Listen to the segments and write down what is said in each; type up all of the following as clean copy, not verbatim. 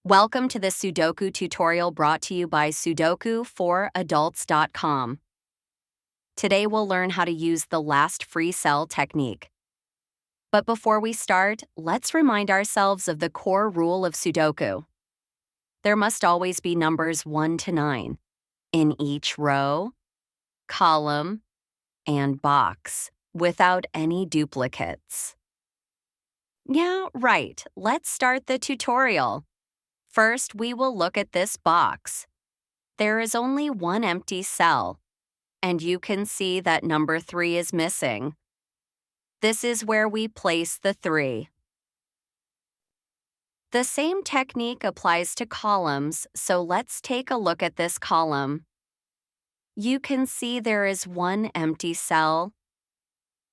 Welcome to the Sudoku tutorial brought to you by Sudoku4adults.com. Today we'll learn how to use the last free cell technique. But before we start, let's remind ourselves of the core rule of Sudoku. There must always be numbers 1 to 9 in each row, column, and box, without any duplicates. Yeah, right. Let's start the tutorial. First, we will look at this box. There is only one empty cell, and you can see that number 3 is missing. This is where we place the 3. The same technique applies to columns, so let's take a look at this column. You can see there is one empty cell,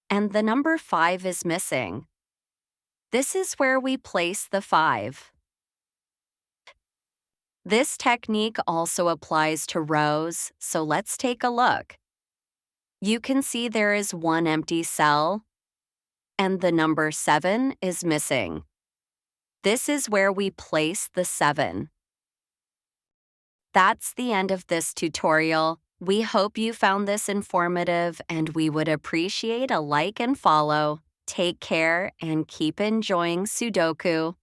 and the number 5 is missing. This is where we place the 5. This technique also applies to rows, so let's take a look. You can see there is one empty cell, and the number 7 is missing. This is where we place the 7. That's the end of this tutorial. We hope you found this informative, and we would appreciate a like and follow. Take care and keep enjoying Sudoku.